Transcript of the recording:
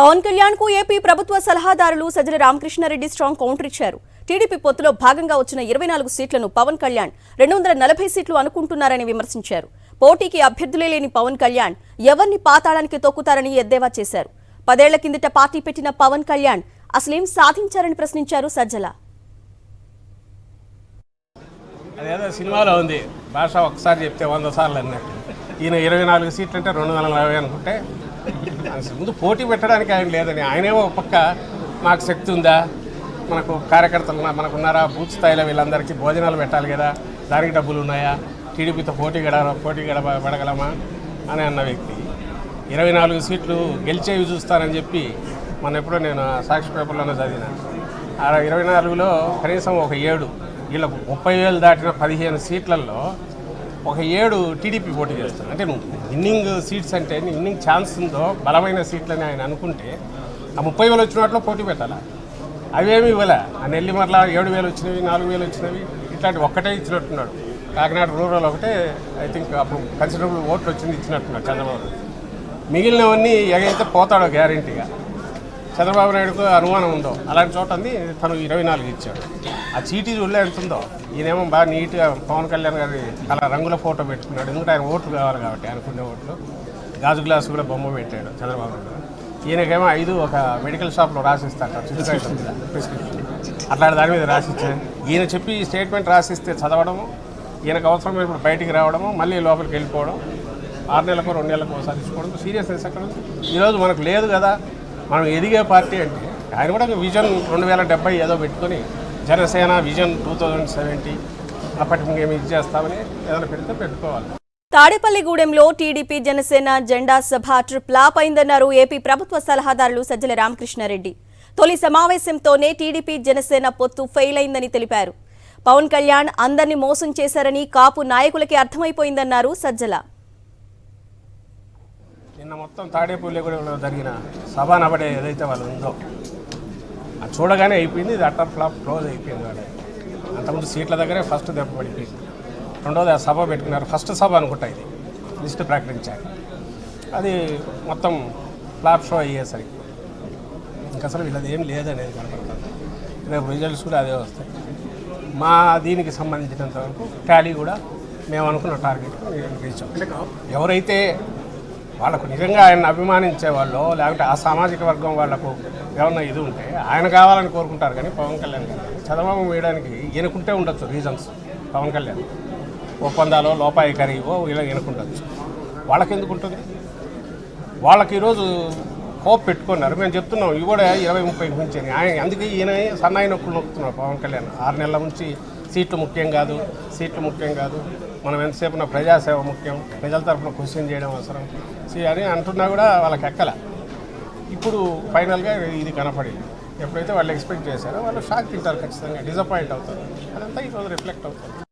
పవన్ కళ్యాణ్ కు ఏపీ ప్రభుత్వ సలహాదారులు సజ్జల రామకృష్ణారెడ్డి స్ట్రాంగ్ కౌంటర్ ఇచ్చారు. టీడీపీ పొత్తులో భాగంగా వచ్చిన 24 సీట్లను పవన్ కళ్యాణ్ 240 సీట్లు అనుకుంటున్నారని విమర్శించారు. పోటీకి అభ్యర్థులే లేని పవన్ కళ్యాణ్ ఎవరిని పాతాళానికి తొక్కుతారని ఎద్దేవా చేశారు. 10 ఏళ్ల కిందట పార్టీ పెట్టిన పవన్ కళ్యాణ్ అసలేం సాధించారని ప్రశ్నించారు సజ్జల. అదేదో సినిమాలో ఉంది, భాష ఒకసారి చెప్తే 100 సార్లు అన్నట్టు. ఈయన 24 సీట్లు అంటే 240 అనుకుంటే ముందు పోటీ పెట్టడానికి ఆయన లేదని, ఆయనేమో ఒక పక్క మాకు శక్తి ఉందా, మనకు కార్యకర్తలు మనకున్నారా, బూత్ స్థాయిలో వీళ్ళందరికీ భోజనాలు పెట్టాలి కదా, దానికి డబ్బులు ఉన్నాయా, టీడీపీతో పోటీ పడగలమా అని అన్న వ్యక్తి 24 సీట్లు గెలిచేవి చూస్తానని చెప్పి మన ఎప్పుడో నేను సాక్షి పేపర్లోనే చదివిన. ఆ 24లో కనీసం ఒక 7 వీళ్ళకు 30,000 దాటిన 15 సీట్లలో ఒక 7 టీడీపీ పోటీ చేస్తారు. అంటే విన్నింగ్ సీట్స్ అంటే విన్నింగ్ ఛాన్స్ ఉందో బలమైన సీట్లని ఆయన అనుకుంటే ఆ 30,000 వచ్చిన వాటిలో పోటీ పెట్టాలా? అవేమి ఇవ్వలే. ఆ నెల్లిమర్ల 7,000 వచ్చినవి, 4,000 వచ్చినవి, ఇట్లాంటి ఒక్కటే ఇచ్చినట్టున్నాడు. కాకినాడ రూరల్ ఒకటే ఐ థింక్ అప్పుడు కన్సిడరబుల్ ఓట్లు వచ్చింది ఇచ్చినట్టున్నాడు చంద్రబాబు. మిగిలినవన్నీ ఎగైతే పోతాడో గ్యారంటీగా. చంద్రబాబు నాయుడుకు అనుమానం ఉందో అలాంటి చోట తను 24 ఇచ్చాడు. ఆ చీటీ చూడలే ఎంత ఉందో. ఈయనేమో బాగా నీట్గా పవన్ కళ్యాణ్ గారి అలా రంగుల ఫోటో పెట్టుకున్నాడు. ఎందుకంటే ఆయన ఓట్లు కావాలి కాబట్టి, అనుకునే ఓట్లు. గాజు గ్లాసు కూడా బొమ్మ పెట్టాడు చంద్రబాబు నాయుడు. ఈయనకేమో 5 ఒక మెడికల్ షాప్లో రాసిస్తాడు చింతకాయ ప్రిస్క్రిప్షన్, అట్లాంటి దాని మీద రాసిచ్చాడు. ఈయన చెప్పి స్టేట్మెంట్ రాసిస్తే చదవడము, ఈయనకు అవసరమైన ఇప్పుడు బయటికి రావడము, మళ్ళీ లోపలికి వెళ్ళిపోవడం, 6 నెలలకు 2 నెలలకు ఒకసారి ఇచ్చుకోవడం సీరియస్నెస్ ఎక్కడ ఉంది? ఈరోజు మనకు లేదు కదా, మనం ఎదిగే పార్టీ అంటే. ఆయన కూడా విజన్ 2070 ఏదో పెట్టుకొని జనసేన విజన్ 2070 అప్పటికి ఇంకేమి ఇది చేస్తామని ఏదైనా పెడితే పెట్టుకోవాలి. తాడేపల్లిగూడెంలో టీడీపీ జనసేన జెండా సభ ట్రిప్లాప్ అయిందన్నారు ఏపీ ప్రభుత్వ సలహాదారులు సజ్జల రామకృష్ణారెడ్డి. తొలి సమావేశంతోనే టీడీపీ జనసేన పొత్తు ఫెయిల్ అయిందని తెలిపారు. పవన్ కళ్యాణ్ అందరినీ మోసం చేశారని కాపు నాయకులకి అర్థమైపోయిందన్నారు సజ్జల. నిన్న మొత్తం తాడేపల్లిగూడెంలో జరిగిన సభ నబడే ఏదైతే వాళ్ళు ఉందో అది చూడగానే అయిపోయింది. ఇది అట్టర్ ఫ్లాప్ క్లోజ్ అయిపోయింది. వాళ్ళు అంతకుముందు సీట్ల దగ్గరే ఫస్ట్ దెబ్బ పడిపోయింది. రెండోది ఆ సభ పెట్టుకున్నారు, ఫస్ట్ సభ అనుకుంటా ఇది, లిస్టు ప్రకటించారు. అది మొత్తం ఫ్లాప్ షో అయ్యేసరికి ఇంకా అసలు వీళ్ళది ఏం లేదనేది కనపడుతుంది. రేపు రిజల్ట్స్ కూడా అదే వస్తాయి. మా దీనికి సంబంధించినంత వరకు టాలీ కూడా మేము అనుకున్న టార్గెట్ రీచ్ అవుతాం. ఎవరైతే వాళ్ళకు నిజంగా ఆయన అభిమానించే వాళ్ళు, లేకపోతే ఆ సామాజిక వర్గం వాళ్లకు ఏమన్నా ఇది ఉంటే ఆయన కావాలని కోరుకుంటారు. కానీ పవన్ కళ్యాణ్ గారు చంద్రబాబు వేయడానికి ఈయనకుంటే ఉండొచ్చు రీజన్స్. పవన్ కళ్యాణ్ ఒప్పందాలో లోపాయికారివో ఇలా ఈయనకుండొచ్చు. వాళ్ళకి ఎందుకు ఉంటుంది? వాళ్ళకి ఈరోజు హోప్ పెట్టుకున్నారు. మేము చెప్తున్నాం ఇవి కూడా 20-30 నుంచి అని. ఆయన అందుకే ఈయన సన్నాయి నొప్పులు నొక్కుతున్నారు పవన్ కళ్యాణ్. 6 నెలల నుంచి సీట్లు ముఖ్యం కాదు, సీట్లు ముఖ్యం కాదు, మనం ఎంతసేపు నా ప్రజాసేవ ముఖ్యం, ప్రజల తరఫున క్వశ్చన్ చేయడం అవసరం అని అంటున్నా కూడా వాళ్ళకి ఎక్కల. ఇప్పుడు ఫైనల్గా ఇది కనపడింది. ఎప్పుడైతే వాళ్ళు ఎక్స్పెక్ట్ చేశారో వాళ్ళు షాక్ తింటారు, ఖచ్చితంగా డిసప్పాయింట్ అవుతారు. అదంతా ఈరోజు రిఫ్లెక్ట్ అవుతుంది.